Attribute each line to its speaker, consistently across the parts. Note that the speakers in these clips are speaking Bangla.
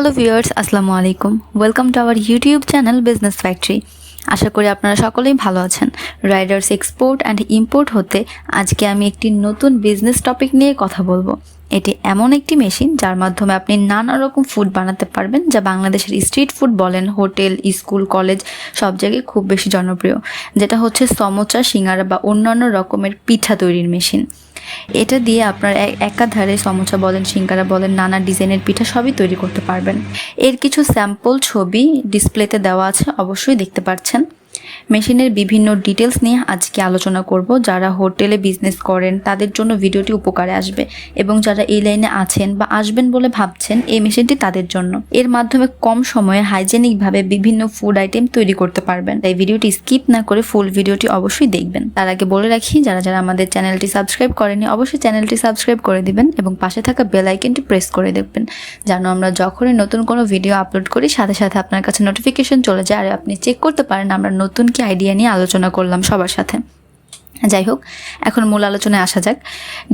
Speaker 1: হ্যালো ভিউয়ার্স, আসসালামু আলাইকুম। Welcome to our YouTube channel business factory. আশা করি আপনারা সকলেই ভালো আছেন। রাইডার্স এক্সপোর্ট অ্যান্ড ইম্পোর্ট হতে আজকে আমি একটি নতুন বিজনেস টপিক নিয়ে কথা বলবো। এটি এমন একটি মেশিন যার মাধ্যমে আপনি নানা রকম ফুড বানাতে পারবেন, যা বাংলাদেশের স্ট্রিট ফুড বলেন, হোটেল, স্কুল, কলেজ সব জায়গায় খুব বেশি জনপ্রিয়, যেটা হচ্ছে সমোচা, সিঙ্গারা বা অন্যান্য রকমের পিঠা তৈরির মেশিন। এটা দিয়ে আপনারা একাধারে সমোসা বলেন, সিঙ্গারা বলেন, নানা ডিজাইনের পিঠা সবই তৈরি করতে পারবেন। এর কিছু স্যাম্পল ছবি ডিসপ্লেতে দেওয়া আছে, অবশ্যই দেখতে পাচ্ছেন। মেশিনের বিভিন্ন ডিটেলস নিয়ে আজকে আলোচনা করব। যারা হোটেলে বিজনেস করেন তাদের জন্য ভিডিওটি উপকারে আসবে, এবং যারা এই লাইনে আছেন বা আসবেন বলে ভাবছেন, এই মেশিনটি তাদের জন্য। এর মাধ্যমে কম সময়ে হাইজেনিকভাবে বিভিন্ন ফুড আইটেম তৈরি করতে পারবেন। তাই ভিডিওটি স্কিপ না করে ফুল ভিডিওটি অবশ্যই দেখবেন। তার আগে বলে রাখি, যারা যারা আমাদের চ্যানেলটি সাবস্ক্রাইব করেনি অবশ্যই চ্যানেলটি সাবস্ক্রাইব করে দিবেন এবং পাশে থাকা বেল আইকনটি প্রেস করে দেখবেন, যেন আমরা যখনই নতুন কোনো ভিডিও আপলোড করি সাথে সাথে আপনার কাছে নোটিফিকেশন চলে যায় আর আপনি চেক করতে পারেন আমরা নতুন কি আইডিয়া নিয়ে আলোচনা করলাম সবার সাথে। যাই হোক, এখন মূল আলোচনায় আসা যাক।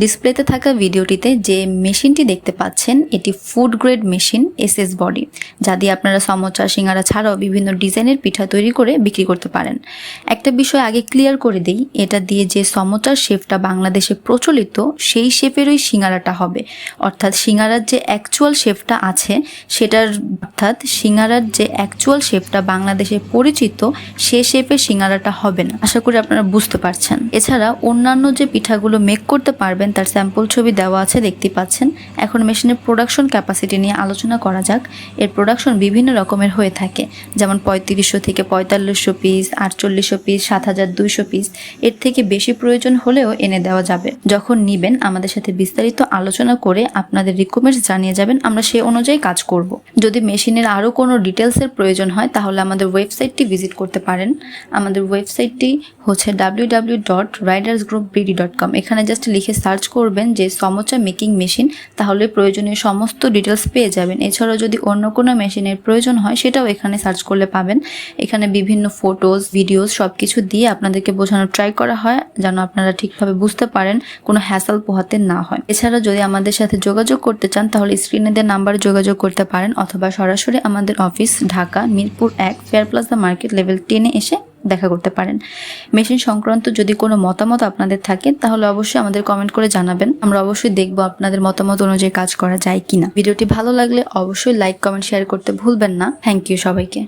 Speaker 1: ডিসপ্লেতে থাকা ভিডিওটিতে যে মেশিনটি দেখতে পাচ্ছেন, এটি food grade machine SS body, যা দিয়ে আপনারা সমোসা, সিঙ্গারা ছাড়াও বিভিন্ন ডিজাইনের পিঠা তৈরি করে বিক্রি করতে পারেন। একটা বিষয় আগে ক্লিয়ার করে দিই, এটা দিয়ে যে সমোসার শেপটা বাংলাদেশে প্রচলিত সেই শেপেরই সিঙ্গারাটা হবে। অর্থাৎ সিঙ্গারার যে অ্যাকচুয়াল শেপটা আছে সেটার সিঙ্গারার যে অ্যাকচুয়াল শেপটা বাংলাদেশে পরিচিত সে শেপের সিঙ্গারাটা হবে না। আশা করি আপনারা বুঝতে পারছেন। এছাড়া অন্যান্য যে পিঠাগুলো মেক করতে পারবেন তার স্যাম্পল ছবি দেওয়া আছে, দেখতে পাচ্ছেন। এখন মেশিনের প্রোডাকশন ক্যাপাসিটি নিয়ে আলোচনা করা যাক। এর প্রোডাকশন বিভিন্ন রকমের হয়ে থাকে, যেমন 3500 থেকে 4500 পিস, 4800 পিস, 7200 পিস। এর থেকে বেশি প্রয়োজন হলেও এনে দেওয়া যাবে। যখন নিবেন আমাদের সাথে বিস্তারিত আলোচনা করে আপনাদের রিকোয়েস্ট জানিয়ে যাবেন, আমরা সেই অনুযায়ী কাজ করব। যদি মেশিনের আরও কোনো ডিটেলসের প্রয়োজন হয় তাহলে আমাদের ওয়েবসাইটটি ভিজিট করতে পারেন। আমাদের ওয়েবসাইটটি হচ্ছে www.ridersgroupbd.com। এখানে জাস্ট লিখে সার্চ করবেন যে সমোসা মেকিং মেশিন, তাহলে প্রয়োজনীয় সমস্ত ডিটেলস পেয়ে যাবেন। এছাড়াও যদি অন্য কোনো মেশিনের প্রয়োজন হয় সেটাও এখানে সার্চ করলে পাবেন। এখানে বিভিন্ন ফটোজ, ভিডিওস সব কিছু দিয়ে আপনাদেরকে বোঝানোর ট্রাই করা হয়, যেন আপনারা ঠিকভাবে বুঝতে পারেন, কোনো হ্যাসেল পোহাতে না হয়। এছাড়া যদি আমাদের সাথে যোগাযোগ করতে চান তাহলে স্ক্রিনে দেওয়া নাম্বারে যোগাযোগ করতে পারেন, অথবা সরাসরি আমাদের office Dhaka Mirpur 1 fair plaza market level 10-এ এসে দেখা করতে পারেন। মেশিন সংক্রান্ত যদি কোনো মতামত আপনাদের থাকে তাহলে অবশ্যই আমাদের কমেন্ট করে জানাবেন। আমরা অবশ্যই দেখব আপনাদের মতামত অনুযায়ী কাজ করা যায় কিনা। ভিডিওটি ভালো লাগলে অবশ্যই লাইক, কমেন্ট, শেয়ার করতে ভুলবেন না। থ্যাংক ইউ সবাইকে।